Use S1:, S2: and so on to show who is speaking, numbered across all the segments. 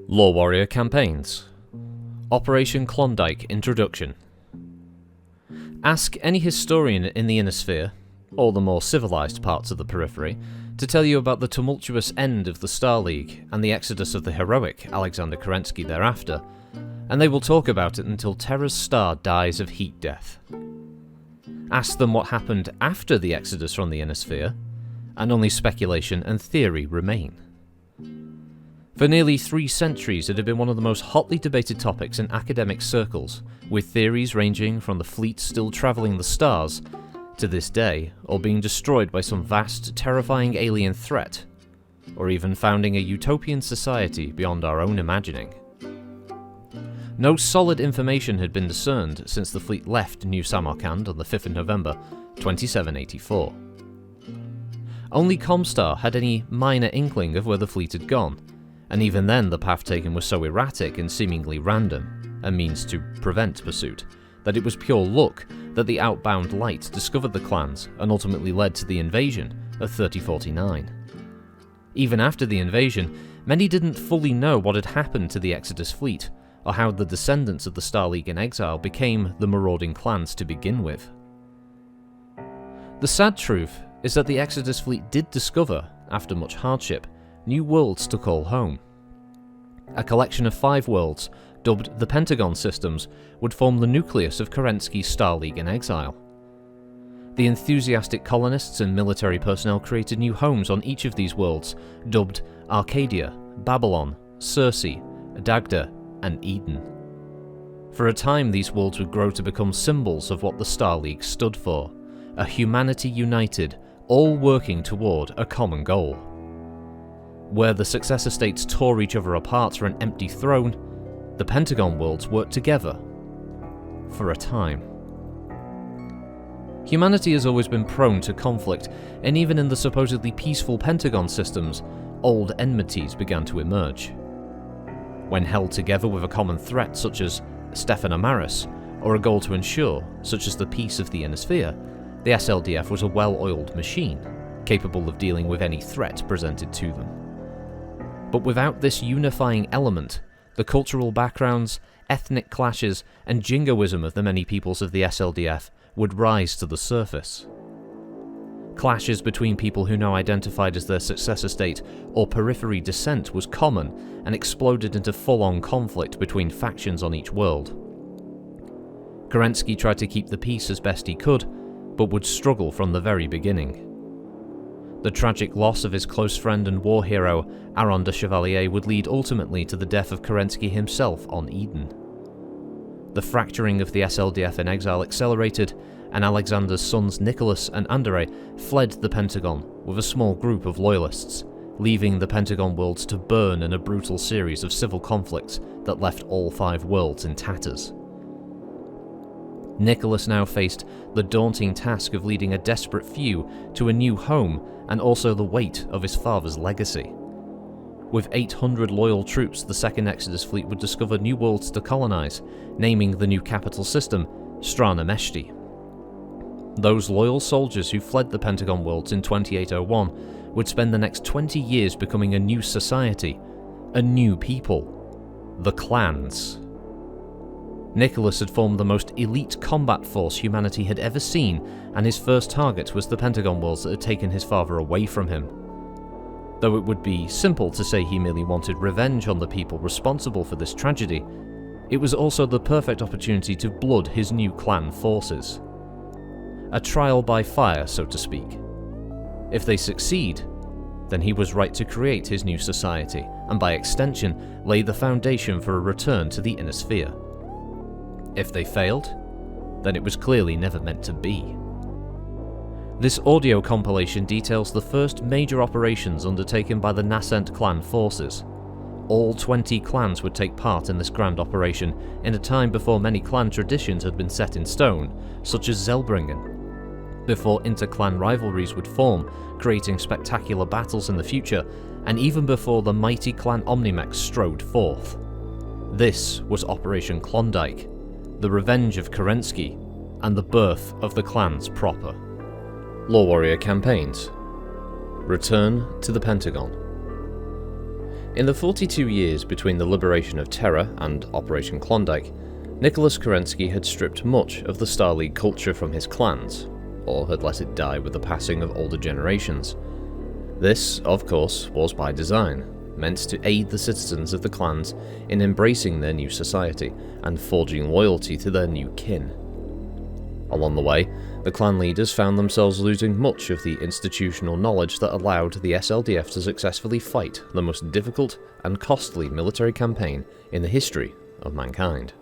S1: LoreWarrior Campaigns Operation Klondike Introduction. Ask any historian in the Inner Sphere, or the more civilized parts of the periphery, to tell you about the tumultuous end of the Star League and the exodus of the heroic Alexander Kerensky thereafter, and they will talk about it until Terra's star dies of heat death. Ask them what happened after the exodus from the Inner Sphere, and only speculation and theory remain. For nearly 3 centuries it had been one of the most hotly debated topics in academic circles, with theories ranging from the fleet still travelling the stars, to this day, or being destroyed by some vast, terrifying alien threat, or even founding a utopian society beyond our own imagining. No solid information had been discerned since the fleet left New Samarkand on the 5th of November, 2784. Only Comstar had any minor inkling of where the fleet had gone, and even then the path taken was so erratic and seemingly random, a means to prevent pursuit, that it was pure luck that the outbound light discovered the clans and ultimately led to the invasion of 3049. Even after the invasion, many didn't fully know what had happened to the Exodus fleet, or how the descendants of the Star League in exile became the marauding clans to begin with. The sad truth is that the Exodus fleet did discover, after much hardship, new worlds to call home. A collection of 5 worlds, dubbed the Pentagon systems, would form the nucleus of Kerensky's Star League in exile. The enthusiastic colonists and military personnel created new homes on each of these worlds, dubbed Arcadia, Babylon, Circe, Dagda, and Eden. For a time these worlds would grow to become symbols of what the Star League stood for, a humanity united, all working toward a common goal. Where the successor states tore each other apart for an empty throne, the Pentagon worlds worked together. For a time. Humanity has always been prone to conflict, and even in the supposedly peaceful Pentagon systems, old enmities began to emerge. When held together with a common threat such as Stefan Amaris, or a goal to ensure, such as the peace of the Inner Sphere, the SLDF was a well-oiled machine, capable of dealing with any threat presented to them. But without this unifying element, the cultural backgrounds, ethnic clashes, and jingoism of the many peoples of the SLDF would rise to the surface. Clashes between people who now identified as their successor state or periphery descent was common and exploded into full-on conflict between factions on each world. Kerensky tried to keep the peace as best he could, but would struggle from the very beginning. The tragic loss of his close friend and war hero, Aron de Chevalier, would lead ultimately to the death of Kerensky himself on Eden. The fracturing of the SLDF in exile accelerated, and Alexander's sons Nicholas and Andrei fled the Pentagon with a small group of loyalists, leaving the Pentagon worlds to burn in a brutal series of civil conflicts that left all 5 worlds in tatters. Nicholas now faced the daunting task of leading a desperate few to a new home and also the weight of his father's legacy. With 800 loyal troops, the Second Exodus fleet would discover new worlds to colonize, naming the new capital system Strana Meshti. Those loyal soldiers who fled the Pentagon worlds in 2801 would spend the next 20 years becoming a new society, a new people, the clans. Nicholas had formed the most elite combat force humanity had ever seen, and his first target was the Pentagon worlds that had taken his father away from him. Though it would be simple to say he merely wanted revenge on the people responsible for this tragedy, it was also the perfect opportunity to blood his new clan forces. A trial by fire, so to speak. If they succeed, then he was right to create his new society, and by extension, lay the foundation for a return to the Inner Sphere. If they failed, then it was clearly never meant to be. This audio compilation details the first major operations undertaken by the nascent clan forces. All 20 clans would take part in this grand operation in a time before many clan traditions had been set in stone, such as Zelbringen, before inter-clan rivalries would form, creating spectacular battles in the future, and even before the mighty clan Omnimex strode forth. This was Operation Klondike, the revenge of Kerensky, and the birth of the clans proper. LoreWarrior Campaigns. Return to the Pentagon. In the 42 years between the liberation of Terra and Operation Klondike, Nicholas Kerensky had stripped much of the Star League culture from his clans, or had let it die with the passing of older generations. This, of course, was by design, meant to aid the citizens of the clans in embracing their new society and forging loyalty to their new kin. Along the way, the clan leaders found themselves losing much of the institutional knowledge that allowed the SLDF to successfully fight the most difficult and costly military campaign in the history of mankind.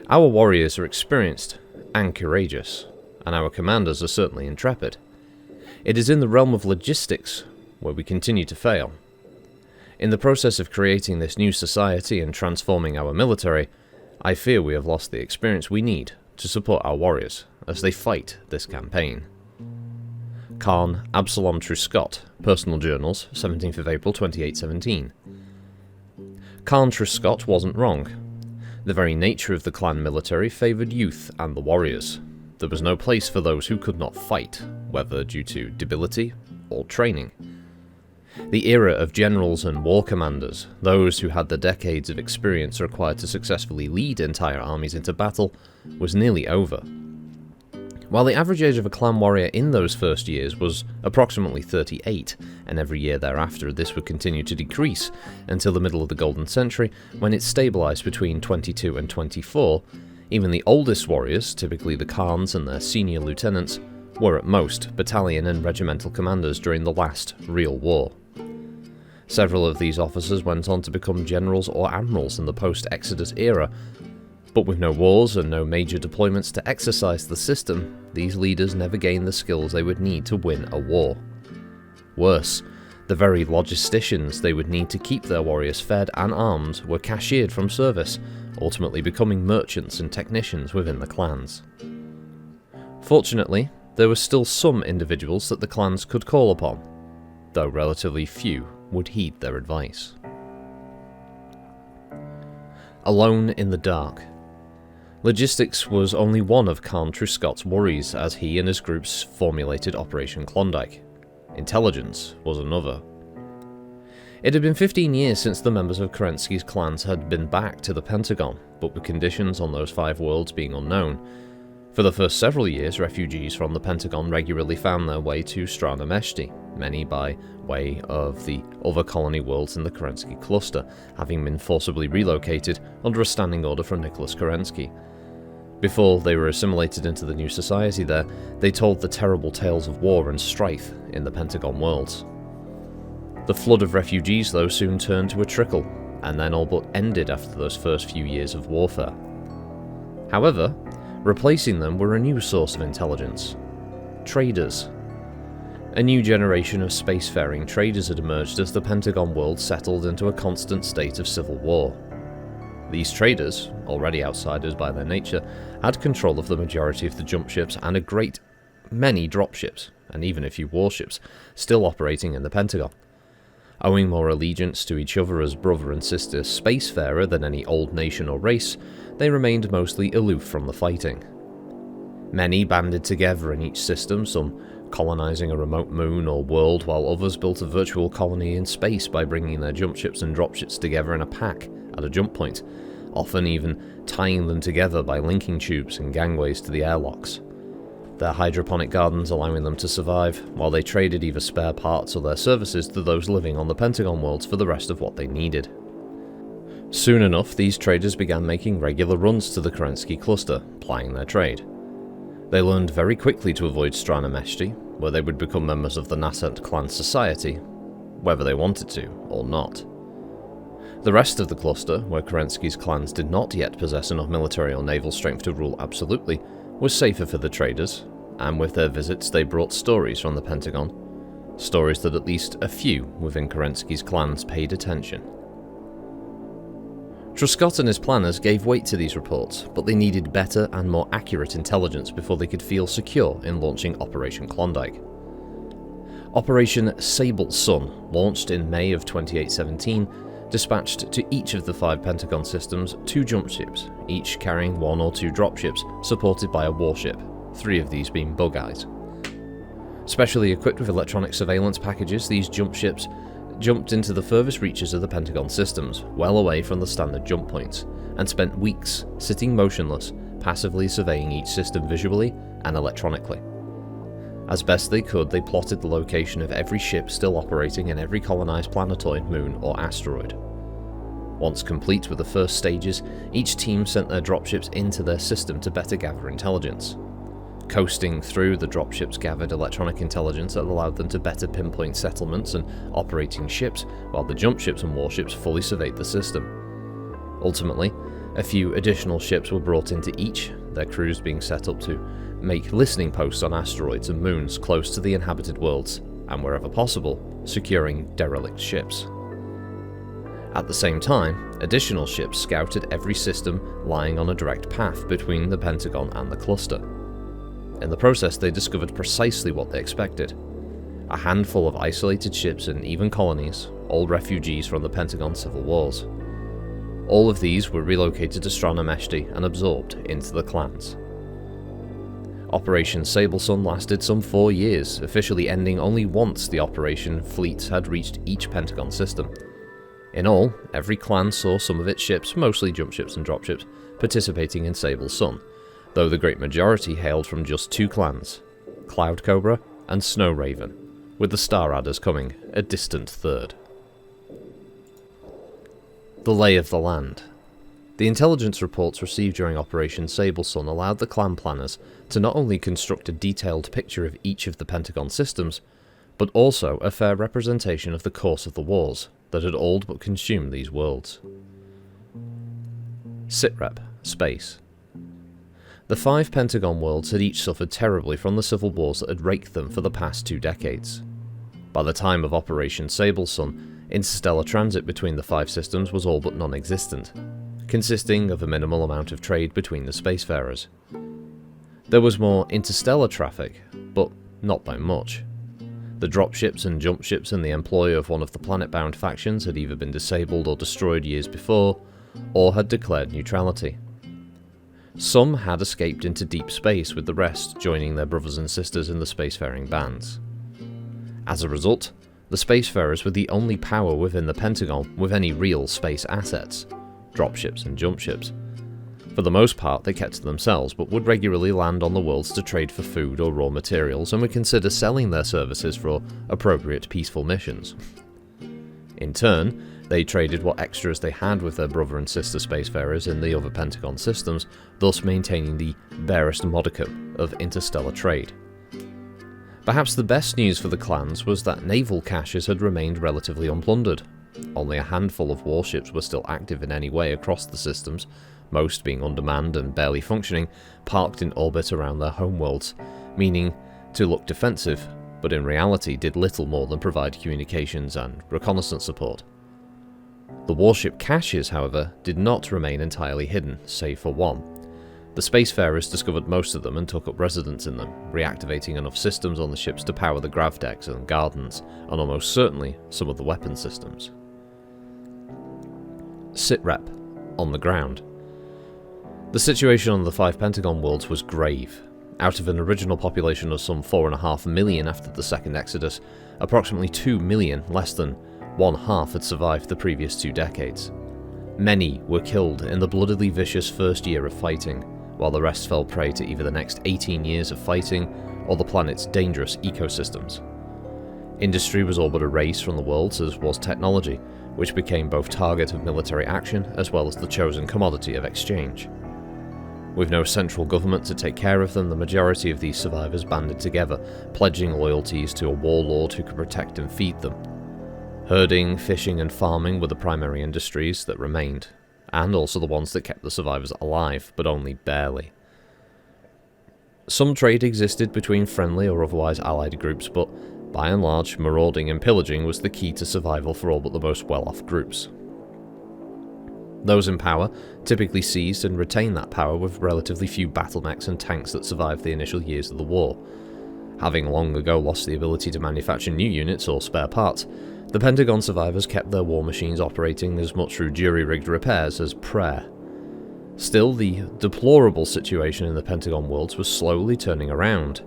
S1: Our warriors are experienced and courageous, and our commanders are certainly intrepid. It is in the realm of logistics where we continue to fail. In the process of creating this new society and transforming our military, I fear we have lost the experience we need to support our warriors as they fight this campaign. Khan Absalom Truscott, Personal Journals, 17th of April 2817. Khan Truscott wasn't wrong. The very nature of the clan military favoured youth and the warriors. There was no place for those who could not fight, whether due to debility or training. The era of generals and war commanders, those who had the decades of experience required to successfully lead entire armies into battle, was nearly over. While the average age of a clan warrior in those first years was approximately 38, and every year thereafter this would continue to decrease until the middle of the Golden Century, when it stabilised between 22 and 24, even the oldest warriors, typically the Khans and their senior lieutenants, were at most battalion and regimental commanders during the last real war. Several of these officers went on to become generals or admirals in the post-Exodus era, but with no wars and no major deployments to exercise the system, these leaders never gained the skills they would need to win a war. Worse, the very logisticians they would need to keep their warriors fed and armed were cashiered from service, ultimately becoming merchants and technicians within the clans. Fortunately, there were still some individuals that the clans could call upon, though relatively few would heed their advice. Alone in the dark. Logistics was only one of Khan Truscott's worries as he and his groups formulated Operation Klondike. Intelligence was another. It had been 15 years since the members of Kerensky's clans had been back to the Pentagon, but with conditions on those 5 worlds being unknown. For the first several years, refugees from the Pentagon regularly found their way to Strana Meshti, many by way of the other colony worlds in the Kerensky cluster, having been forcibly relocated under a standing order from Nicholas Kerensky. Before they were assimilated into the new society there, they told the terrible tales of war and strife in the Pentagon worlds. The flood of refugees, though, soon turned to a trickle, and then all but ended after those first few years of warfare. However, replacing them were a new source of intelligence. Traders. A new generation of spacefaring traders had emerged as the Pentagon world settled into a constant state of civil war. These traders, already outsiders by their nature, had control of the majority of the jump ships and a great many dropships, and even a few warships, still operating in the Pentagon. Owing more allegiance to each other as brother and sister spacefarer than any old nation or race, they remained mostly aloof from the fighting. Many banded together in each system, some colonizing a remote moon or world, while others built a virtual colony in space by bringing their jump ships and dropships together in a pack at a jump point, often even tying them together by linking tubes and gangways to the airlocks. Their hydroponic gardens allowing them to survive, while they traded either spare parts or their services to those living on the Pentagon worlds for the rest of what they needed. Soon enough, these traders began making regular runs to the Kerensky cluster, plying their trade. They learned very quickly to avoid Strana Meshti, where they would become members of the Nascent clan society, whether they wanted to or not. The rest of the cluster, where Kerensky's clans did not yet possess enough military or naval strength to rule absolutely, was safer for the traders, and with their visits they brought stories from the Pentagon, stories that at least a few within Kerensky's clans paid attention. Truscott and his planners gave weight to these reports, but they needed better and more accurate intelligence before they could feel secure in launching Operation Klondike. Operation Sable Sun, launched in May of 2817, dispatched to each of the 5 Pentagon systems 2 jump ships, each carrying 1 or 2 dropships supported by a warship, 3 of these being bug eyes. Specially equipped with electronic surveillance packages, these jump ships jumped into the furthest reaches of the Pentagon systems, well away from the standard jump points, and spent weeks sitting motionless, passively surveying each system visually and electronically. As best they could, they plotted the location of every ship still operating in every colonized planetoid, moon, or asteroid. Once complete with the first stages, each team sent their dropships into their system to better gather intelligence. Coasting through the dropships gathered electronic intelligence that allowed them to better pinpoint settlements and operating ships, while the jump ships and warships fully surveyed the system. Ultimately, a few additional ships were brought into each, their crews being set up to make listening posts on asteroids and moons close to the inhabited worlds, and wherever possible, securing derelict ships. At the same time, additional ships scouted every system lying on a direct path between the Pentagon and the cluster. In the process, they discovered precisely what they expected: a handful of isolated ships and even colonies, all refugees from the Pentagon civil wars. All of these were relocated to Stranameshti and absorbed into the clans. Operation Sable Sun lasted some 4 years, officially ending only once the operation fleets had reached each Pentagon system. In all, every clan saw some of its ships, mostly jump ships and dropships, participating in Sable Sun, though the great majority hailed from just 2 clans, Cloud Cobra and Snow Raven, with the Star Adders coming a distant third. The lay of the land. The intelligence reports received during Operation Sable Sun allowed the clan planners to not only construct a detailed picture of each of the Pentagon systems, but also a fair representation of the course of the wars that had all but consumed these worlds. Sitrep, Space. The 5 Pentagon worlds had each suffered terribly from the civil wars that had raked them for the past 2 decades. By the time of Operation Sable Sun, interstellar transit between the 5 systems was all but non-existent, consisting of a minimal amount of trade between the spacefarers. There was more interstellar traffic, but not by much. The dropships and jump ships in the employ of one of the planet-bound factions had either been disabled or destroyed years before, or had declared neutrality. Some had escaped into deep space, with the rest joining their brothers and sisters in the spacefaring bands. As a result, the spacefarers were the only power within the Pentagon with any real space assets, dropships and jump ships. For the most part, they kept to themselves, but would regularly land on the worlds to trade for food or raw materials, and would consider selling their services for appropriate peaceful missions. In turn, they traded what extras they had with their brother and sister spacefarers in the other Pentagon systems, thus maintaining the barest modicum of interstellar trade. Perhaps the best news for the clans was that naval caches had remained relatively unplundered. Only a handful of warships were still active in any way across the systems, most being undermanned and barely functioning, parked in orbit around their homeworlds, meaning to look defensive, but in reality did little more than provide communications and reconnaissance support. The warship caches, however, did not remain entirely hidden, save for one. The spacefarers discovered most of them and took up residence in them, reactivating enough systems on the ships to power the grav decks and gardens, and almost certainly some of the weapon systems. Sitrep, on the ground. The situation on the 5 Pentagon worlds was grave. Out of an original population of some 4.5 million after the second Exodus, approximately 2 million, less than 1/2, had survived the previous 2 decades. Many were killed in the bloodily vicious first year of fighting, while the rest fell prey to either the next 18 years of fighting or the planet's dangerous ecosystems. Industry was all but erased from the worlds, as was technology, which became both target of military action as well as the chosen commodity of exchange. With no central government to take care of them, the majority of these survivors banded together, pledging loyalties to a warlord who could protect and feed them. Herding, fishing and farming were the primary industries that remained, and also the ones that kept the survivors alive, but only barely. Some trade existed between friendly or otherwise allied groups, but by and large, marauding and pillaging was the key to survival for all but the most well-off groups. Those in power typically seized and retained that power with relatively few battle mechs and tanks that survived the initial years of the war. Having long ago lost the ability to manufacture new units or spare parts, the Pentagon survivors kept their war machines operating as much through jury-rigged repairs as prayer. Still, the deplorable situation in the Pentagon worlds was slowly turning around.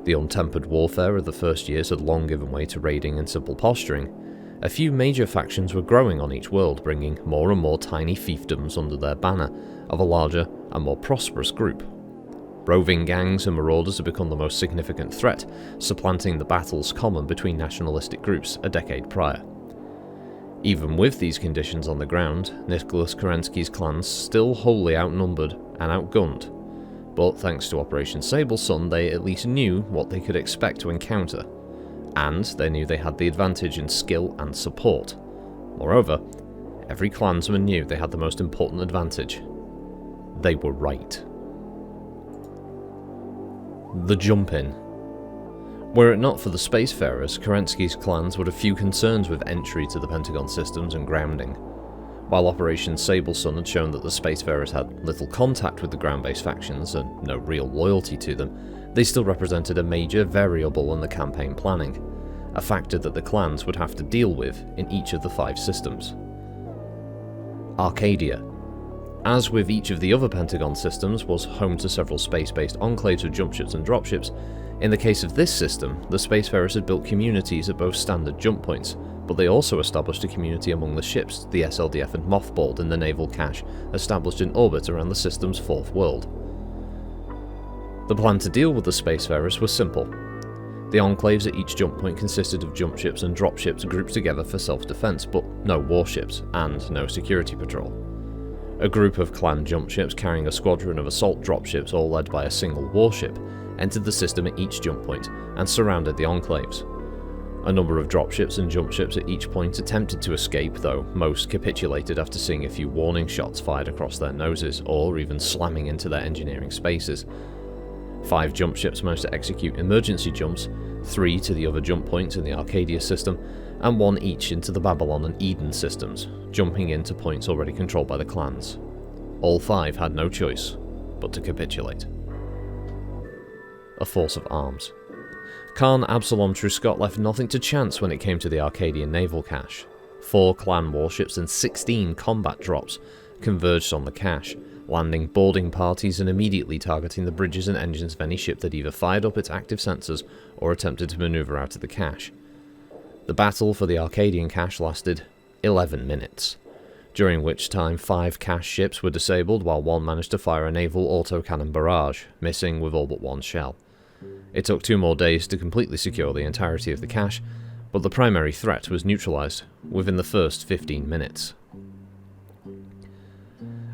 S1: The untempered warfare of the first years had long given way to raiding and simple posturing, a few major factions were growing on each world, bringing more and more tiny fiefdoms under their banner of a larger and more prosperous group. Roving gangs and marauders had become the most significant threat, supplanting the battles common between nationalistic groups a decade prior. Even with these conditions on the ground, Nicholas Kerensky's clans still wholly outnumbered and outgunned, but thanks to Operation Sable Sun they at least knew what they could expect to encounter, and they knew they had the advantage in skill and support. Moreover, every clansman knew they had the most important advantage. They were right. The jump-in. Were it not for the spacefarers, Kerensky's clans would have few concerns with entry to the Pentagon systems and grounding. While Operation Sable Sun had shown that the spacefarers had little contact with the ground-based factions and no real loyalty to them, they still represented a major variable in the campaign planning, a factor that the clans would have to deal with in each of the 5 systems. Arcadia. As with each of the other Pentagon systems, was home to several space-based enclaves of jump ships and dropships. In the case of this system, the spacefarers had built communities at both standard jump points, but they also established a community among the ships the SLDF had mothballed in the naval cache established in orbit around the system's 4th world. The plan to deal with the spacefarers was simple. The enclaves at each jump point consisted of jump ships and dropships grouped together for self-defense, but no warships, and no security patrol. A group of clan jump ships carrying a squadron of assault dropships all led by a single warship entered the system at each jump point and surrounded the enclaves. A number of dropships and jump ships at each point attempted to escape, though most capitulated after seeing a few warning shots fired across their noses or even slamming into their engineering spaces. 5 jump ships managed to execute emergency jumps, 3 to the other jump points in the Arcadia system, and 1 each into the Babylon and Eden systems, jumping into points already controlled by the clans. All 5 had no choice but to capitulate. A force of arms. Khan Absalom Truscott left nothing to chance when it came to the Arcadian naval cache. 4 clan warships and 16 combat drops converged on the cache, landing boarding parties and immediately targeting the bridges and engines of any ship that either fired up its active sensors or attempted to maneuver out of the cache. The battle for the Arcadian cache lasted 11 minutes, during which time 5 cache ships were disabled while 1 managed to fire a naval autocannon barrage, missing with all but 1 shell. It took 2 more days to completely secure the entirety of the cache, but the primary threat was neutralized within the first 15 minutes.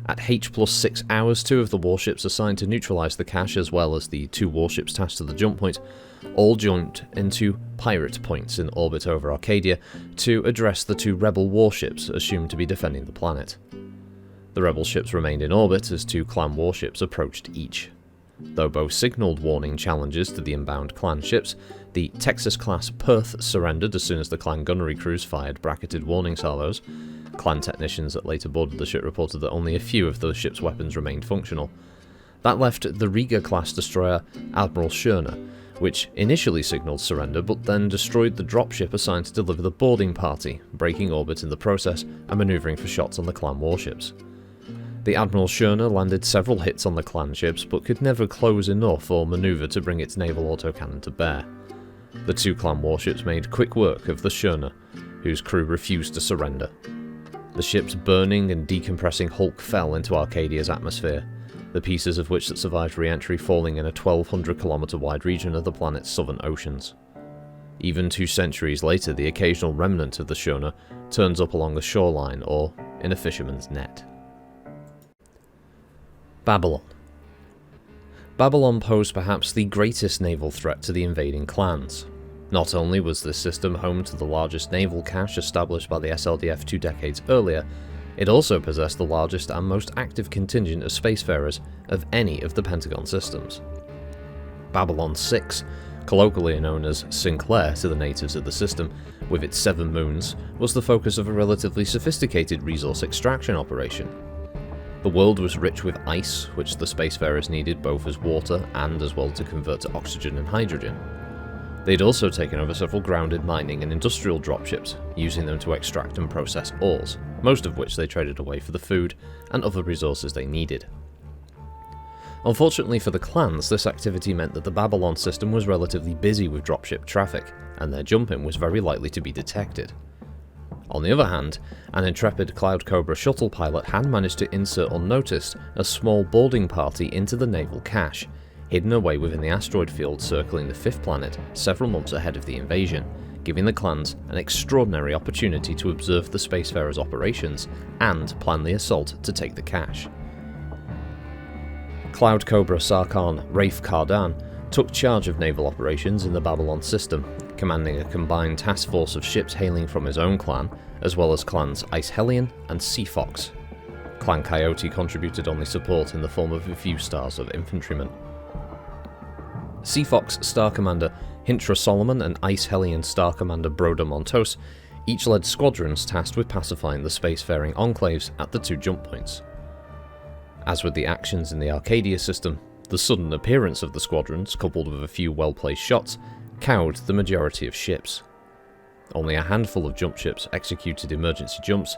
S1: At H+6 hours, 2 of the warships assigned to neutralize the cache, as well as the 2 warships tasked to the jump point, all jumped into pirate points in orbit over Arcadia to address the 2 rebel warships assumed to be defending the planet. The rebel ships remained in orbit as 2 clan warships approached each. Though both signalled warning challenges to the inbound clan ships, the Texas-class Perth surrendered as soon as the clan gunnery crews fired bracketed warning salvos. Clan technicians that later boarded the ship reported that only a few of the ship's weapons remained functional. That left the Riga-class destroyer Admiral Schörner, which initially signalled surrender but then destroyed the dropship assigned to deliver the boarding party, breaking orbit in the process and manoeuvring for shots on the clan warships. The Admiral Schörner landed several hits on the clan ships but could never close enough or manoeuvre to bring its naval autocannon to bear. The 2 clan warships made quick work of the Schörner, whose crew refused to surrender. The ship's burning and decompressing hulk fell into Arcadia's atmosphere, the pieces of which that survived re-entry falling in a 1,200-kilometre wide region of the planet's southern oceans. Even 2 centuries later, the occasional remnant of the Schörner turns up along the shoreline or in a fisherman's net. Babylon. Babylon posed perhaps the greatest naval threat to the invading clans. Not only was this system home to the largest naval cache established by the SLDF 2 decades earlier, it also possessed the largest and most active contingent of spacefarers of any of the Pentagon systems. Babylon 6, colloquially known as Sinclair to the natives of the system, with its 7 moons, was the focus of a relatively sophisticated resource extraction operation. The world was rich with ice, which the spacefarers needed both as water and as well to convert to oxygen and hydrogen. They'd also taken over several grounded mining and industrial dropships, using them to extract and process ores, most of which they traded away for the food and other resources they needed. Unfortunately for the clans, this activity meant that the Babylon system was relatively busy with dropship traffic, and their jump-in was very likely to be detected. On the other hand, an intrepid Cloud Cobra shuttle pilot had managed to insert unnoticed a small boarding party into the naval cache, hidden away within the asteroid field circling the fifth planet several months ahead of the invasion, giving the clans an extraordinary opportunity to observe the spacefarers' operations and plan the assault to take the cache. Cloud Cobra Sarkhan Rafe Cardan took charge of naval operations in the Babylon system, commanding a combined task force of ships hailing from his own clan, as well as clans Ice Hellion and Sea Fox. Clan Coyote contributed only support in the form of a few stars of infantrymen. Sea Fox Star Commander Hintra Solomon and Ice Hellion Star Commander Broda Montos each led squadrons tasked with pacifying the spacefaring enclaves at the two jump points. As with the actions in the Arcadia system, the sudden appearance of the squadrons, coupled with a few well-placed shots, cowed the majority of ships. Only a handful of jump ships executed emergency jumps,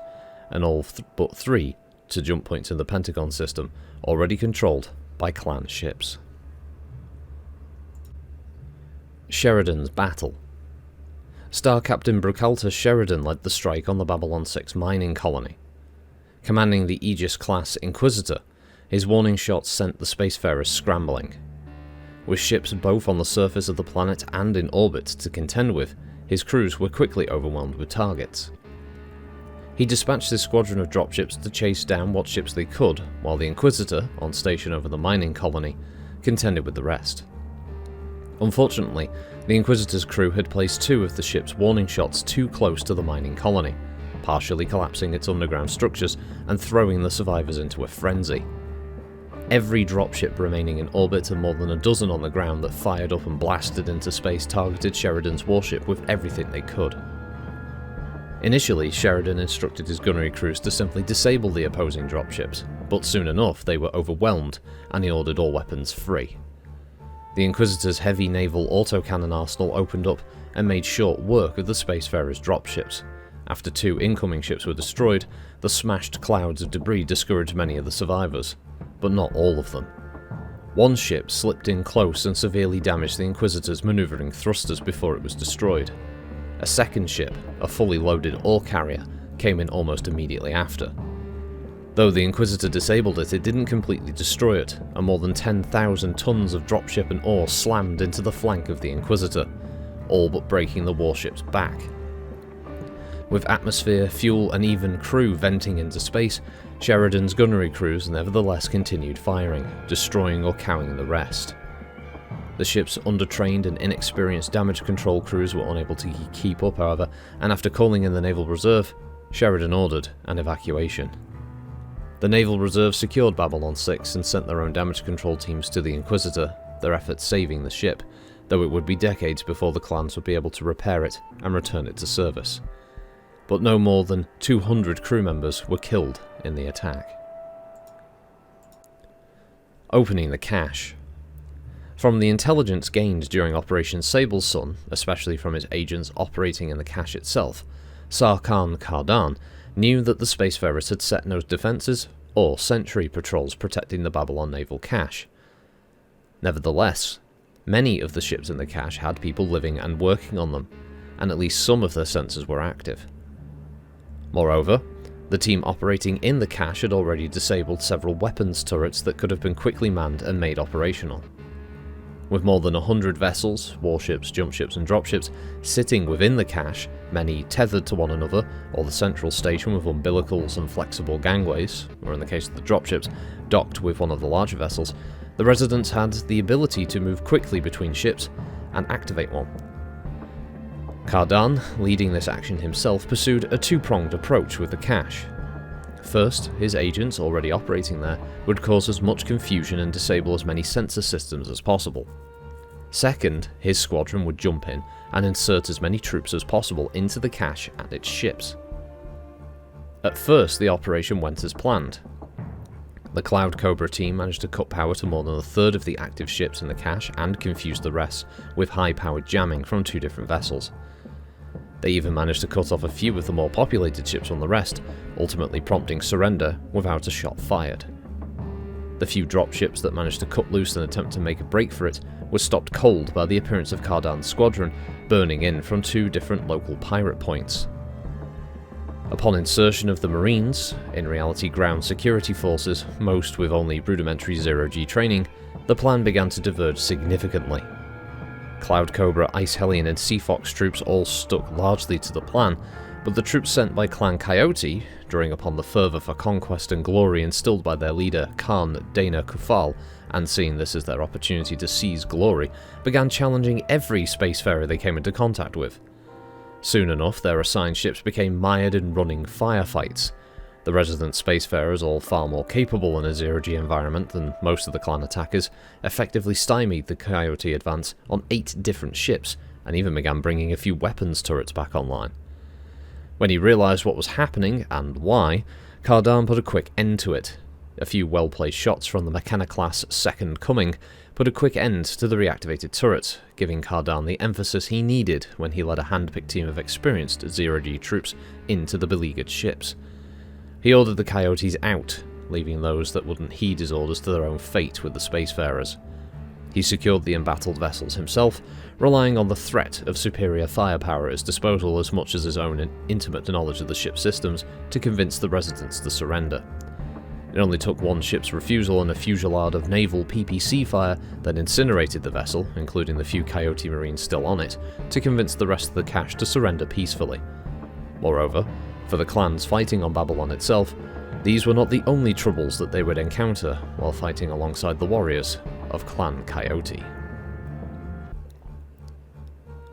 S1: and all but 3 to jump points in the Pentagon system, already controlled by clan ships. Sheridan's Battle. Star Captain Brucalta Sheridan led the strike on the Babylon 6 mining colony. Commanding the Aegis-class Inquisitor, his warning shots sent the spacefarers scrambling. With ships both on the surface of the planet and in orbit to contend with, his crews were quickly overwhelmed with targets. He dispatched his squadron of dropships to chase down what ships they could, while the Inquisitor, on station over the mining colony, contended with the rest. Unfortunately, the Inquisitor's crew had placed 2 of the ship's warning shots too close to the mining colony, partially collapsing its underground structures and throwing the survivors into a frenzy. Every dropship remaining in orbit and more than a dozen on the ground that fired up and blasted into space targeted Sheridan's warship with everything they could. Initially, Sheridan instructed his gunnery crews to simply disable the opposing dropships, but soon enough they were overwhelmed and he ordered all weapons free. The Inquisitor's heavy naval autocannon arsenal opened up and made short work of the spacefarers' dropships. After 2 incoming ships were destroyed, the smashed clouds of debris discouraged many of the survivors, but not all of them. One ship slipped in close and severely damaged the Inquisitor's maneuvering thrusters before it was destroyed. A second ship, a fully loaded ore carrier, came in almost immediately after. Though the Inquisitor disabled it, it didn't completely destroy it, and more than 10,000 tons of dropship and ore slammed into the flank of the Inquisitor, all but breaking the warship's back. With atmosphere, fuel, and even crew venting into space, Sheridan's gunnery crews nevertheless continued firing, destroying or cowing the rest. The ship's undertrained and inexperienced damage control crews were unable to keep up, however, and after calling in the Naval Reserve, Sheridan ordered an evacuation. The Naval Reserve secured Babylon 6 and sent their own damage control teams to the Inquisitor, their efforts saving the ship, though it would be decades before the clans would be able to repair it and return it to service. But no more than 200 crew members were killed in the attack. Opening the cache. From the intelligence gained during Operation Sable's Sun, especially from his agents operating in the cache itself, Sarkhan Cardan knew that the spacefarers had set no defences or sentry patrols protecting the Babylon naval cache. Nevertheless, many of the ships in the cache had people living and working on them, and at least some of their sensors were active. Moreover, the team operating in the cache had already disabled several weapons turrets that could have been quickly manned and made operational. With more than 100 vessels, warships, jumpships and dropships sitting within the cache, many tethered to one another, or the central station with umbilicals and flexible gangways, or in the case of the dropships, docked with one of the larger vessels, the residents had the ability to move quickly between ships and activate one. Cardan, leading this action himself, pursued a 2-pronged approach with the cache. First, his agents already operating there would cause as much confusion and disable as many sensor systems as possible. Second, his squadron would jump in and insert as many troops as possible into the cache and its ships. At first, the operation went as planned. The Cloud Cobra team managed to cut power to more than a third of the active ships in the cache and confuse the rest with high-powered jamming from 2 different vessels. They even managed to cut off a few of the more populated ships from the rest, ultimately prompting surrender without a shot fired. The few dropships that managed to cut loose and attempt to make a break for it were stopped cold by the appearance of Cardan's squadron burning in from 2 different local pirate points. Upon insertion of the Marines, in reality ground security forces, most with only rudimentary zero-G training, the plan began to diverge significantly. Cloud Cobra, Ice Hellion and Sea Fox troops all stuck largely to the plan, but the troops sent by Clan Coyote, drawing upon the fervour for conquest and glory instilled by their leader Khan Dana Kufal, and seeing this as their opportunity to seize glory, began challenging every spacefarer they came into contact with. Soon enough, their assigned ships became mired in running firefights. The resident spacefarers, all far more capable in a zero-G environment than most of the clan attackers, effectively stymied the Coyote advance on 8 different ships, and even began bringing a few weapons turrets back online. When he realised what was happening, and why, Cardan put a quick end to it. A few well-placed shots from the Mechana-class Second Coming put a quick end to the reactivated turrets, giving Cardan the emphasis he needed when he led a hand-picked team of experienced zero-G troops into the beleaguered ships. He ordered the Coyotes out, leaving those that wouldn't heed his orders to their own fate with the spacefarers. He secured the embattled vessels himself, relying on the threat of superior firepower at his disposal as much as his own intimate knowledge of the ship's systems to convince the residents to surrender. It only took one ship's refusal and a fusillade of naval PPC fire that incinerated the vessel, including the few Coyote Marines still on it, to convince the rest of the cache to surrender peacefully. Moreover, for the clans fighting on Babylon itself, these were not the only troubles that they would encounter while fighting alongside the warriors of Clan Coyote.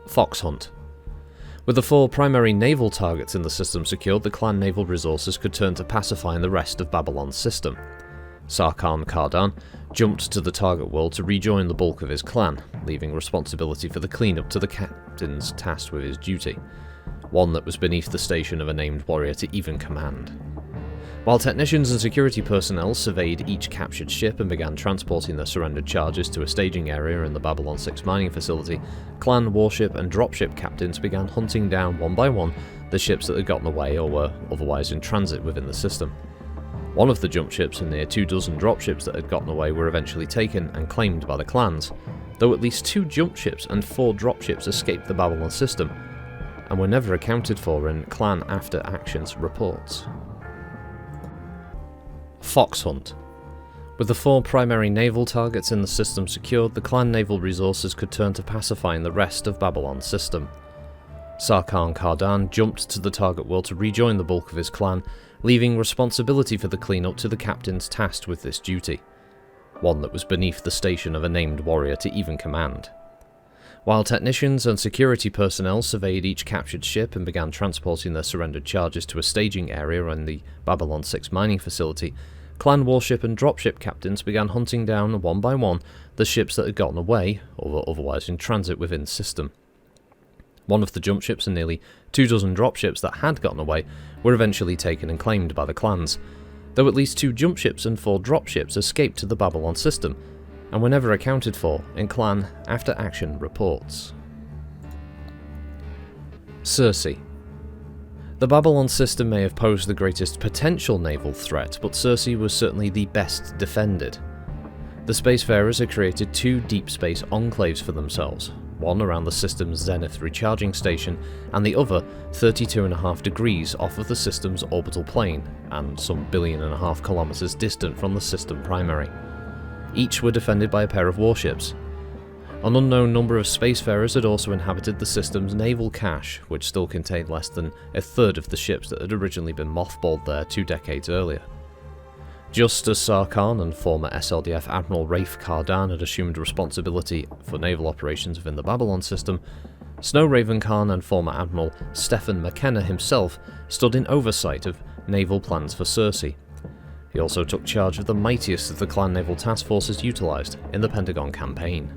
S1: Fox Hunt. With the 4 primary naval targets in the system secured, the clan naval resources could turn to pacifying the rest of Babylon's system. Sarkhan Cardan jumped to the target world to rejoin the bulk of his clan, leaving responsibility for the cleanup to the captains tasked with his duty, one that was beneath the station of a named warrior to even command. While technicians and security personnel surveyed each captured ship and began transporting their surrendered charges to a staging area in the Babylon 6 mining facility, clan warship and dropship captains began hunting down one by one the ships that had gotten away or were otherwise in transit within the system. One of the jump ships and near 24 dropships that had gotten away were eventually taken and claimed by the clans, though at least 2 jump ships and 4 dropships escaped the Babylon system, and were never accounted for in clan after actions reports. Fox Hunt. With the 4 primary naval targets in the system secured, the clan naval resources could turn to pacifying the rest of Babylon's system. Sarkhan Cardan jumped to the target world to rejoin the bulk of his clan, leaving responsibility for the cleanup to the captains tasked with this duty, one that was beneath the station of a named warrior to even command. While technicians and security personnel surveyed each captured ship and began transporting their surrendered charges to a staging area in the Babylon 6 mining facility, clan warship and dropship captains began hunting down one by one the ships that had gotten away or were otherwise in transit within the system. One of the jump ships and nearly 24 dropships that had gotten away were eventually taken and claimed by the clans, though at least 2 jump ships and 4 dropships escaped to the Babylon system, and were never accounted for in clan after action reports. Circe. The Babylon system may have posed the greatest potential naval threat, but Circe was certainly the best defended. The spacefarers had created 2 deep space enclaves for themselves, one around the system's zenith recharging station, and the other 32.5 degrees off of the system's orbital plane, and some 1.5 billion kilometers distant from the system primary. Each were defended by a pair of warships. An unknown number of spacefarers had also inhabited the system's naval cache, which still contained less than a third of the ships that had originally been mothballed there 2 decades earlier. Just as Sarkhan and former SLDF Admiral Rafe Cardan had assumed responsibility for naval operations within the Babylon system, Snow Raven Khan and former Admiral Stephen McKenna himself stood in oversight of naval plans for Circe. He also took charge of the mightiest of the clan naval task forces utilised in the Pentagon campaign.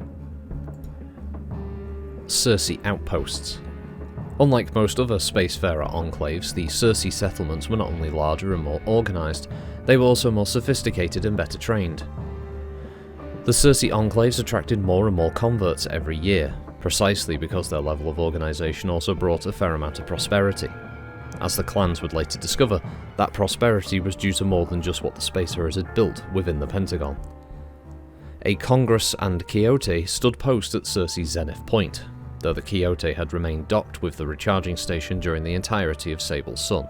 S1: Circe Outposts. Unlike most other spacefarer enclaves, the Circe settlements were not only larger and more organised, they were also more sophisticated and better trained. The Circe enclaves attracted more and more converts every year, precisely because their level of organisation also brought a fair amount of prosperity. As the clans would later discover, that prosperity was due to more than just what the spacefarers had built within the Pentagon. A Congress and Quixote stood post at Circe's zenith point, though the Quixote had remained docked with the recharging station during the entirety of Sable's Sun.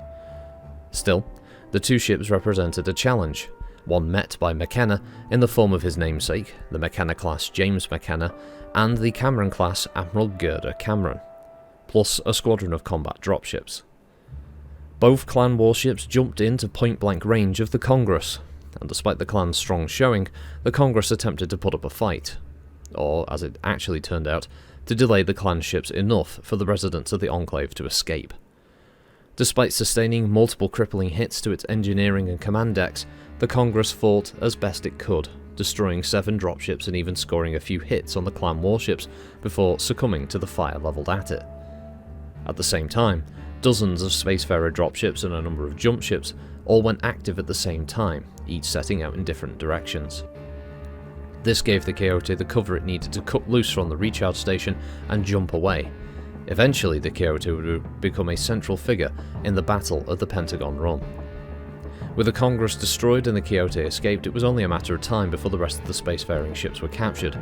S1: Still, the two ships represented a challenge, one met by McKenna in the form of his namesake, the McKenna-class James McKenna, and the Cameron-class Admiral Gerda Cameron, plus a squadron of combat dropships. Both clan warships jumped into point-blank range of the Congress, and despite the clan's strong showing, the Congress attempted to put up a fight, or, as it actually turned out, to delay the clan ships enough for the residents of the Enclave to escape. Despite sustaining multiple crippling hits to its engineering and command decks, the Congress fought as best it could, destroying 7 dropships and even scoring a few hits on the clan warships before succumbing to the fire levelled at it. At the same time, dozens of Spacefarer dropships and a number of jump ships all went active at the same time, each setting out in different directions. This gave the Quixote the cover it needed to cut loose from the recharge station and jump away. Eventually, the Quixote would become a central figure in the Battle of the Pentagon Run. With the Congress destroyed and the Quixote escaped, it was only a matter of time before the rest of the spacefaring ships were captured.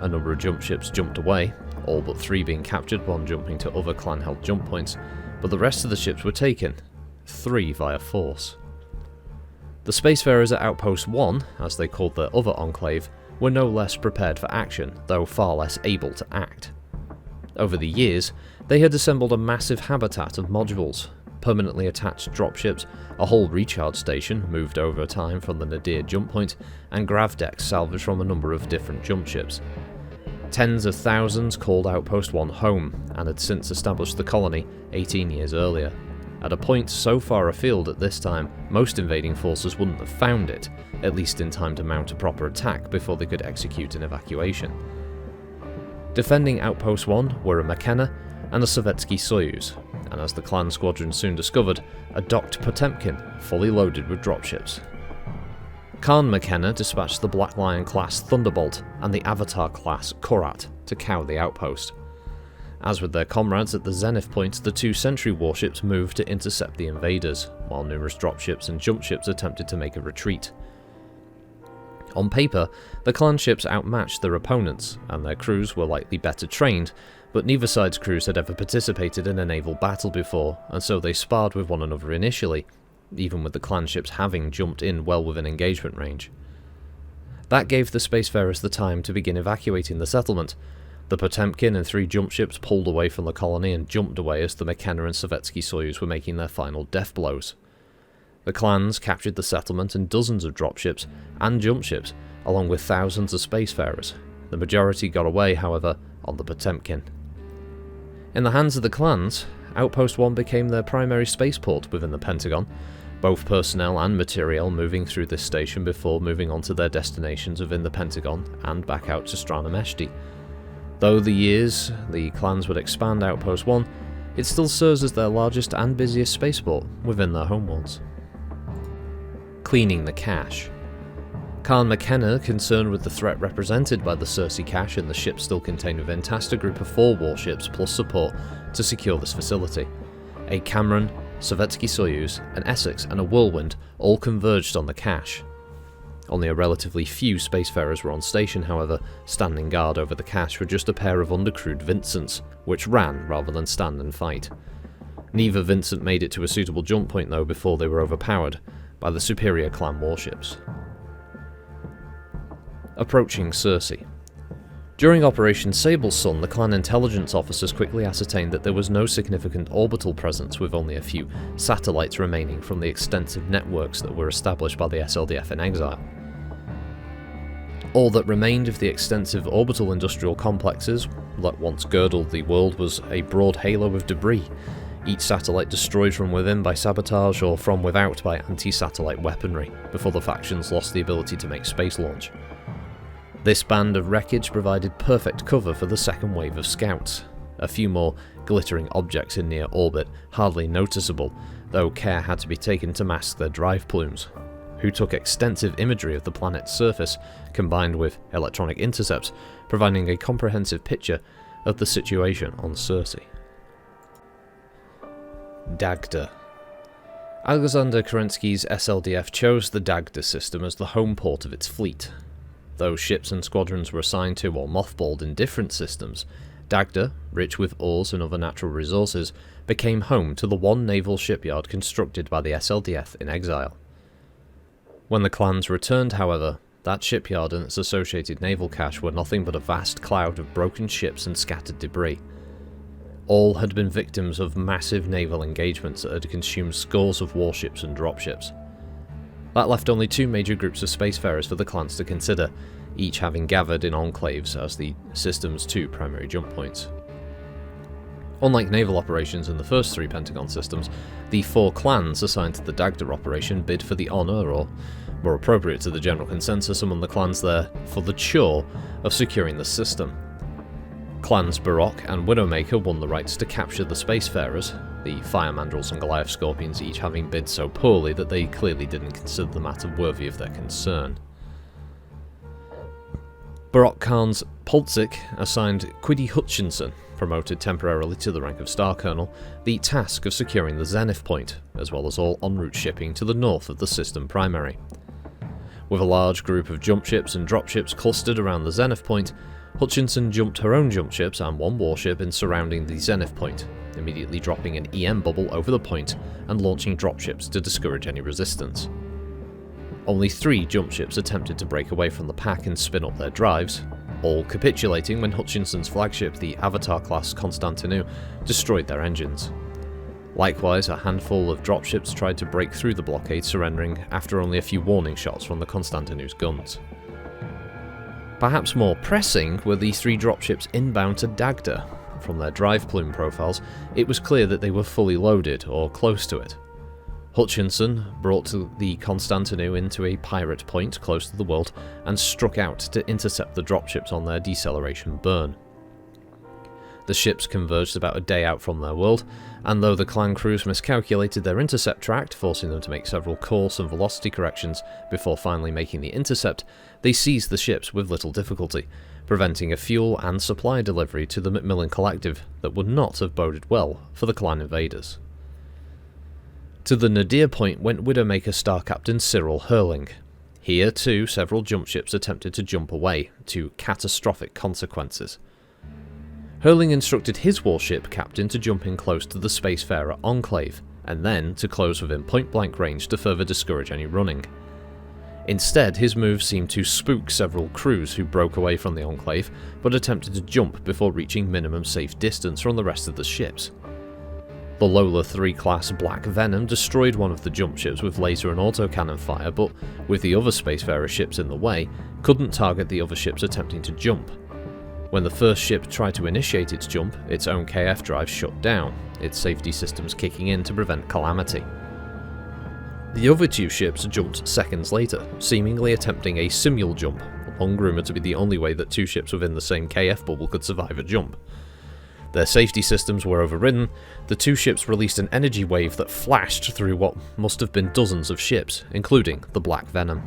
S1: A number of jump ships jumped away, all but 3 being captured upon jumping to other clan-held jump points, but the rest of the ships were taken, 3 via force. The Spacefarers at Outpost 1, as they called their other enclave, were no less prepared for action, though far less able to act. Over the years, they had assembled a massive habitat of modules, permanently attached dropships, a whole recharge station moved over time from the Nadir jump point, and grav decks salvaged from a number of different jump ships. Tens of thousands called Outpost 1 home, and had since established the colony 18 years earlier. At a point so far afield at this time, most invading forces wouldn't have found it, at least in time to mount a proper attack before they could execute an evacuation. Defending Outpost 1 were a McKenna and a Sovietsky Soyuz, and as the clan squadron soon discovered, a docked Potemkin fully loaded with dropships. Khan McKenna dispatched the Black Lion-class Thunderbolt and the Avatar-class Korat to cow the outpost. As with their comrades at the zenith point, the 2 sentry warships moved to intercept the invaders, while numerous dropships and jump ships attempted to make a retreat. On paper, the clan ships outmatched their opponents, and their crews were likely better trained, but neither side's crews had ever participated in a naval battle before, and so they sparred with one another initially, even with the clan ships having jumped in well within engagement range. That gave the Spacefarers the time to begin evacuating the settlement. The Potemkin and 3 jump ships pulled away from the colony and jumped away as the McKenna and Sovietsky Soyuz were making their final death blows. The clans captured the settlement and dozens of dropships and jump ships, along with thousands of Spacefarers. The majority got away, however, on the Potemkin. In the hands of the clans, Outpost 1 became their primary spaceport within the Pentagon, both personnel and materiel moving through this station before moving on to their destinations within the Pentagon and back out to Stranameshti. Though the years the clans would expand Outpost 1, it still serves as their largest and busiest spaceport within their homeworlds. Cleaning the cache. Khan McKenna, concerned with the threat represented by the Circe cache and the ships still contained within, tasked a group of 4 warships plus support to secure this facility. A Cameron, Sovietsky Soyuz, an Essex and a Whirlwind all converged on the cache. Only a relatively few Spacefarers were on station, however. Standing guard over the cache were just a pair of undercrewed Vincents, which ran rather than stand and fight. Neither Vincent made it to a suitable jump point though before they were overpowered by the superior clan warships. Approaching Circe. During Operation Sable Sun, the clan intelligence officers quickly ascertained that there was no significant orbital presence, with only a few satellites remaining from the extensive networks that were established by the SLDF in exile. All that remained of the extensive orbital industrial complexes that once girdled the world was a broad halo of debris, each satellite destroyed from within by sabotage or from without by anti-satellite weaponry, before the factions lost the ability to make space launch. This band of wreckage provided perfect cover for the second wave of scouts. A few more glittering objects in near orbit, hardly noticeable, though care had to be taken to mask their drive plumes, who took extensive imagery of the planet's surface, combined with electronic intercepts, providing a comprehensive picture of the situation on Circe. Dagda. Alexander Kerensky's SLDF chose the Dagda system as the home port of its fleet. Though ships and squadrons were assigned to or mothballed in different systems, Dagda, rich with ores and other natural resources, became home to the one naval shipyard constructed by the SLDF in exile. When the clans returned, however, that shipyard and its associated naval cache were nothing but a vast cloud of broken ships and scattered debris. All had been victims of massive naval engagements that had consumed scores of warships and dropships. That left only two major groups of spacefarers for the clans to consider, each having gathered in enclaves as the system's two primary jump points. Unlike naval operations in the first three Pentagon systems, the four clans assigned to the Dagda operation bid for the honour, or more appropriate to the general consensus among the clans there, for the chore of securing the system. Clans Baroque and Widowmaker won the rights to capture the spacefarers, the Fire Mandrels and Goliath Scorpions each having bid so poorly that they clearly didn't consider the matter worthy of their concern. Baroque Khan's Poltzik assigned Quiddy Hutchinson, promoted temporarily to the rank of Star Colonel, the task of securing the Zenith Point, as well as all en route shipping to the north of the system primary. With a large group of jump ships and dropships clustered around the Zenith Point, Hutchinson jumped her own jump ships and one warship in surrounding the Zenith Point, immediately dropping an EM bubble over the point and launching dropships to discourage any resistance. Only 3 jump ships attempted to break away from the pack and spin up their drives, all capitulating when Hutchinson's flagship, the Avatar-class Constantinu, destroyed their engines. Likewise, a handful of dropships tried to break through the blockade, surrendering after only a few warning shots from the Constantinu's guns. Perhaps more pressing were the 3 dropships inbound to Dagda. From their drive plume profiles, it was clear that they were fully loaded, or close to it. Hutchinson brought the Constantinu into a pirate point close to the world and struck out to intercept the dropships on their deceleration burn. The ships converged about a day out from their world, and though the clan crews miscalculated their intercept track, forcing them to make several course and velocity corrections before finally making the intercept, they seized the ships with little difficulty, preventing a fuel and supply delivery to the Macmillan Collective that would not have boded well for the clan invaders. To the Nadir Point went Widowmaker Star Captain Cyril Hurling. Here, too, several jump ships attempted to jump away, to catastrophic consequences. Hurling instructed his warship captain to jump in close to the Spacefarer Enclave, and then to close within point-blank range to further discourage any running. Instead, his move seemed to spook several crews who broke away from the Enclave, but attempted to jump before reaching minimum safe distance from the rest of the ships. The Lola 3 class Black Venom destroyed one of the jump ships with laser and autocannon fire, but with the other Spacefarer ships in the way, couldn't target the other ships attempting to jump. When the first ship tried to initiate its jump, its own KF drive shut down, its safety systems kicking in to prevent calamity. The other 2 ships jumped seconds later, seemingly attempting a simul jump, long rumoured to be the only way that 2 ships within the same KF bubble could survive a jump. Their safety systems were overridden, the 2 ships released an energy wave that flashed through what must have been dozens of ships, including the Black Venom.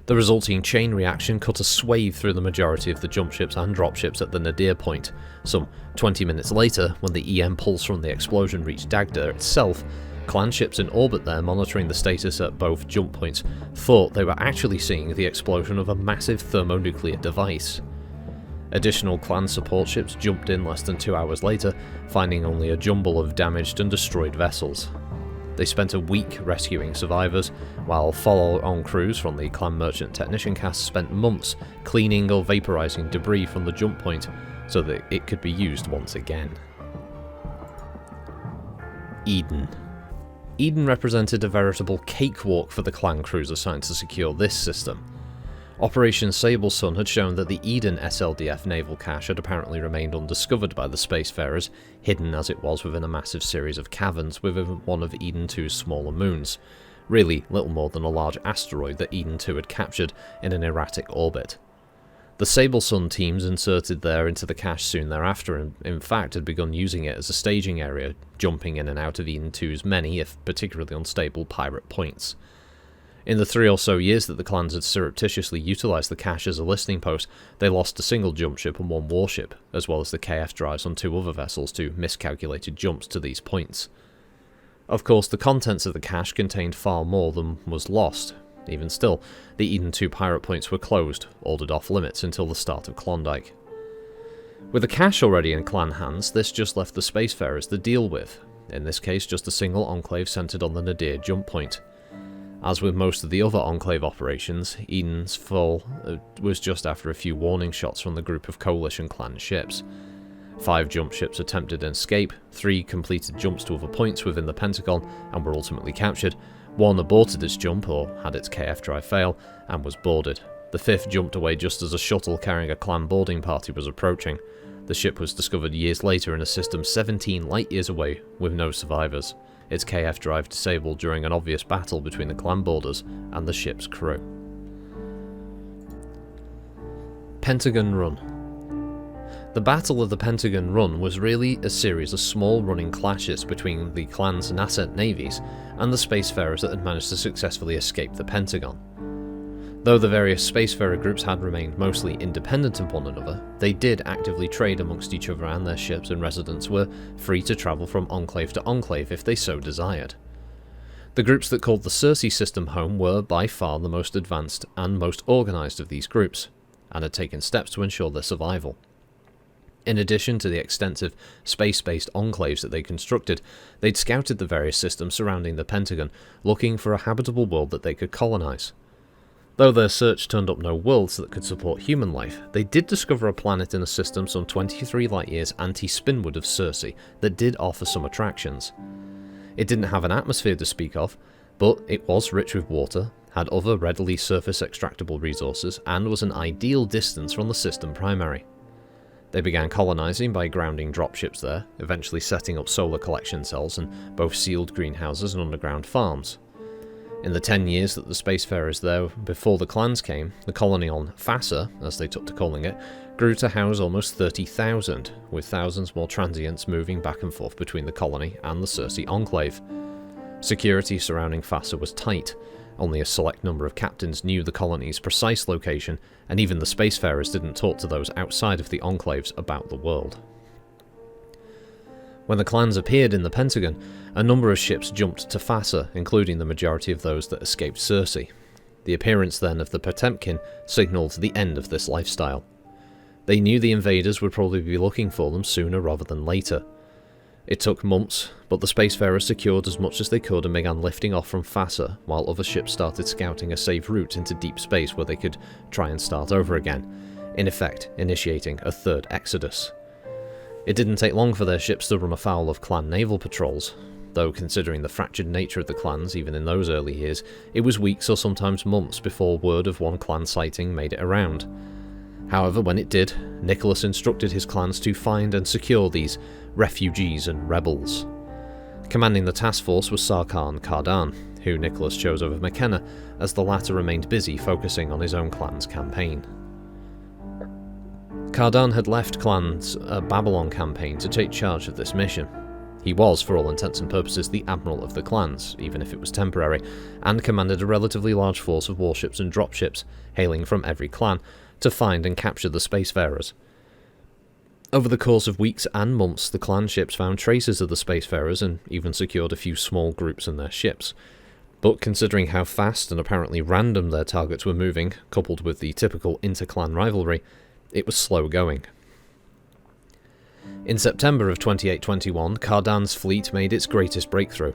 S1: The resulting chain reaction cut a swathe through the majority of the jump ships and dropships at the Nadir Point. Some 20 minutes later, when the EM pulse from the explosion reached Dagda itself, clan ships in orbit there monitoring the status at both jump points thought they were actually seeing the explosion of a massive thermonuclear device. Additional clan support ships jumped in less than 2 hours later, finding only a jumble of damaged and destroyed vessels. They spent a week rescuing survivors, while follow-on crews from the Clan Merchant Technician cast spent months cleaning or vaporizing debris from the jump point so that it could be used once again. Eden. Eden represented a veritable cakewalk for the clan crews assigned to secure this system. Operation Sable Sun had shown that the Eden SLDF naval cache had apparently remained undiscovered by the Spacefarers, hidden as it was within a massive series of caverns within one of Eden 2's smaller moons, really little more than a large asteroid that Eden 2 had captured in an erratic orbit. The Sable Sun teams inserted there into the cache soon thereafter and in fact had begun using it as a staging area, jumping in and out of Eden 2's many, if particularly unstable, pirate points. In the 3 or so years that the clans had surreptitiously utilised the cache as a listening post, they lost a single jump ship and 1 warship, as well as the KF drives on 2 other vessels to miscalculated jumps to these points. Of course, the contents of the cache contained far more than was lost. Even still, the Eden 2 pirate points were closed, ordered off limits until the start of Klondike. With the cash already in clan hands, this just left the spacefarers to deal with, in this case just a single enclave centred on the Nadir jump point. As with most of the other enclave operations, Eden's fall was just after a few warning shots from the group of coalition clan ships. 5 jump ships attempted an escape, 3 completed jumps to other points within the Pentagon and were ultimately captured, 1 aborted its jump or had its KF drive fail and was boarded. The 5th jumped away just as a shuttle carrying a clan boarding party was approaching. The ship was discovered years later in a system 17 light-years away, with no survivors, its KF drive disabled during an obvious battle between the clan boarders and the ship's crew. Pentagon Run. The Battle of the Pentagon Run was really a series of small running clashes between the clan's nascent navies and the spacefarers that had managed to successfully escape the Pentagon. Though the various spacefarer groups had remained mostly independent of one another, they did actively trade amongst each other, and their ships and residents were free to travel from enclave to enclave if they so desired. The groups that called the Circe system home were by far the most advanced and most organised of these groups, and had taken steps to ensure their survival. In addition to the extensive space-based enclaves that they constructed, they'd scouted the various systems surrounding the Pentagon, looking for a habitable world that they could colonise. Though their search turned up no worlds that could support human life, they did discover a planet in a system some 23 light-years anti-spinward of Circe that did offer some attractions. It didn't have an atmosphere to speak of, but it was rich with water, had other readily surface extractable resources, and was an ideal distance from the system primary. They began colonising by grounding dropships there, eventually setting up solar collection cells and both sealed greenhouses and underground farms. In the 10 years that the spacefarers there before the clans came, the colony on Fassa, as they took to calling it, grew to house almost 30,000, with thousands more transients moving back and forth between the colony and the Circe enclave. Security surrounding Fassa was tight. Only a select number of captains knew the colony's precise location, and even the spacefarers didn't talk to those outside of the enclaves about the world. When the clans appeared in the Pentagon, a number of ships jumped to Fassa, including the majority of those that escaped Circe. The appearance then of the Potemkin signalled the end of this lifestyle. They knew the invaders would probably be looking for them sooner rather than later. It took months, but the spacefarers secured as much as they could and began lifting off from Fassa, while other ships started scouting a safe route into deep space where they could try and start over again, in effect initiating a third exodus. It didn't take long for their ships to run afoul of clan naval patrols, though considering the fractured nature of the clans even in those early years, it was weeks or sometimes months before word of one clan sighting made it around. However, when it did, Nicholas instructed his clans to find and secure these refugees and rebels. Commanding the task force was Sarkhan Kardan, who Nicholas chose over McKenna, as the latter remained busy focusing on his own clan's campaign. Kardan had left clan's Babylon campaign to take charge of this mission. He was, for all intents and purposes, the admiral of the clans, even if it was temporary, and commanded a relatively large force of warships and dropships, hailing from every clan, to find and capture the spacefarers. Over the course of weeks and months, the clan ships found traces of the spacefarers and even secured a few small groups and their ships. But considering how fast and apparently random their targets were moving, coupled with the typical inter-clan rivalry, it was slow going. In September of 2821, Kardan's fleet made its greatest breakthrough.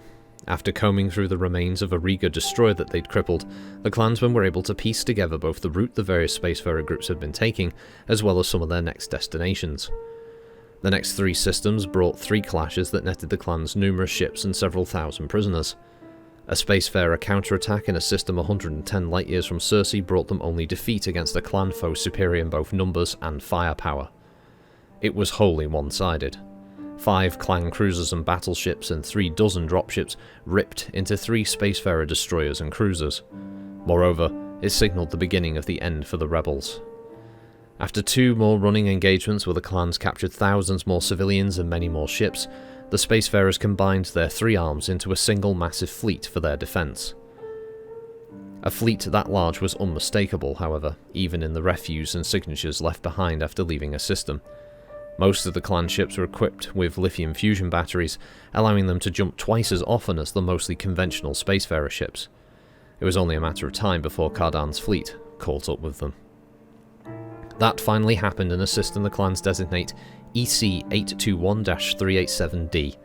S1: After combing through the remains of a Riga destroyer that they'd crippled, the clansmen were able to piece together both the route the various spacefarer groups had been taking, as well as some of their next destinations. The next 3 systems brought 3 clashes that netted the clans numerous ships and several thousand prisoners. A spacefarer counterattack in a system 110 light-years from Circe brought them only defeat against a clan foe superior in both numbers and firepower. It was wholly one-sided. 5 clan cruisers and battleships and 3 dozen dropships ripped into 3 spacefarer destroyers and cruisers. Moreover, it signalled the beginning of the end for the rebels. After 2 more running engagements where the clans captured thousands more civilians and many more ships, the spacefarers combined their 3 arms into a single massive fleet for their defence. A fleet that large was unmistakable, however, even in the refuse and signatures left behind after leaving a system. Most of the clan ships were equipped with lithium fusion batteries, allowing them to jump twice as often as the mostly conventional spacefarer ships. It was only a matter of time before Kardan's fleet caught up with them. That finally happened in a system the clans designate EC-821-387D.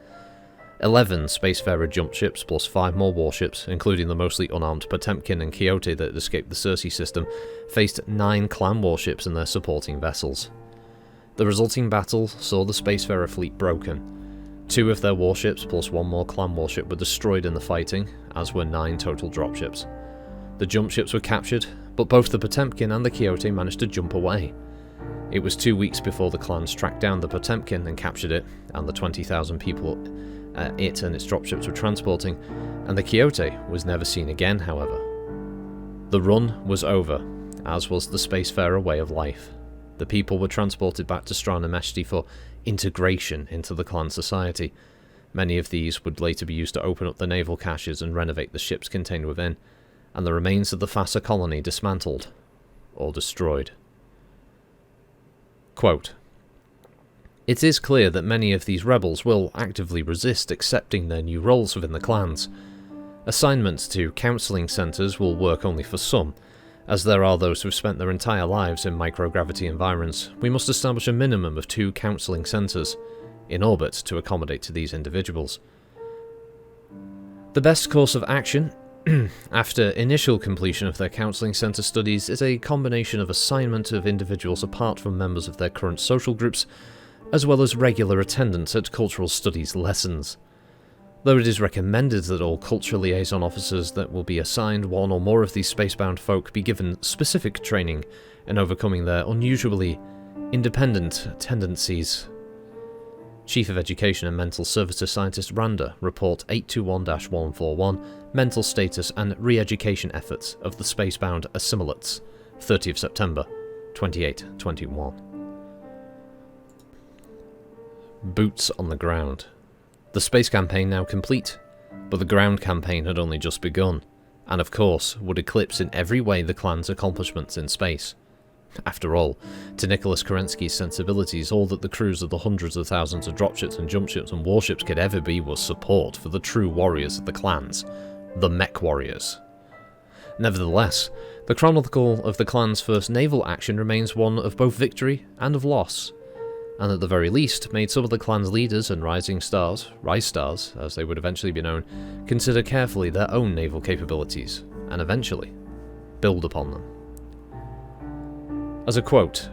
S1: 11 Spacefarer jump ships plus 5 more warships, including the mostly unarmed Potemkin and Quixote that had escaped the Cersei system, faced 9 clan warships and their supporting vessels. The resulting battle saw the Spacefarer fleet broken. 2 of their warships plus 1 more clan warship were destroyed in the fighting, as were 9 total dropships. The jump ships were captured, but both the Potemkin and the Quixote managed to jump away. It was 2 weeks before the clans tracked down the Potemkin and captured it, and the 20,000 people it and its dropships were transporting, and the Quixote was never seen again, however. The run was over, as was the Spacefarer way of life. The people were transported back to Strana Meshti for integration into the clan society. Many of these would later be used to open up the naval caches and renovate the ships contained within, and the remains of the Fassa colony dismantled or destroyed. Quote, "It is clear that many of these rebels will actively resist accepting their new roles within the clans. Assignments to counselling centres will work only for some. As there are those who have spent their entire lives in microgravity environments, we must establish a minimum of 2 counselling centres in orbit to accommodate to these individuals. The best course of action after initial completion of their counselling centre studies is a combination of assignment of individuals apart from members of their current social groups, as well as regular attendance at cultural studies lessons. Though it is recommended that all culture liaison officers that will be assigned one or more of these spacebound folk be given specific training in overcoming their unusually independent tendencies." Chief of Education and Mental Services Scientist Randa, Report 821-141, Mental Status and Re-Education Efforts of the Spacebound Assimilates, 30th September, 2821. Boots on the ground. The space campaign now complete, but the ground campaign had only just begun, and of course would eclipse in every way the clan's accomplishments in space. After all, to Nicholas Kerensky's sensibilities, all that the crews of the hundreds of thousands of dropships and jumpships and warships could ever be was support for the true warriors of the clans, the mech warriors. Nevertheless, the chronicle of the clan's first naval action remains one of both victory and of loss, and at the very least made some of the clan's leaders and rise stars, as they would eventually be known, consider carefully their own naval capabilities, and eventually build upon them. As a quote,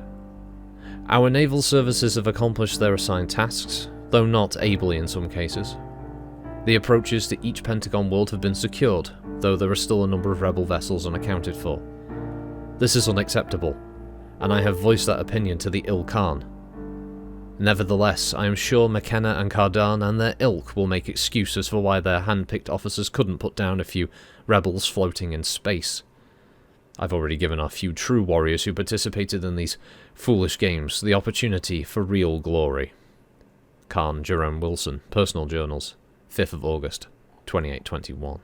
S1: "Our naval services have accomplished their assigned tasks, though not ably in some cases. The approaches to each Pentagon world have been secured, though there are still a number of rebel vessels unaccounted for. This is unacceptable, and I have voiced that opinion to the Il Khan. Nevertheless, I am sure McKenna and Cardan and their ilk will make excuses for why their hand-picked officers couldn't put down a few rebels floating in space. I've already given our few true warriors who participated in these foolish games the opportunity for real glory." Khan Jerome Wilson, Personal Journals, 5th of August, 2821.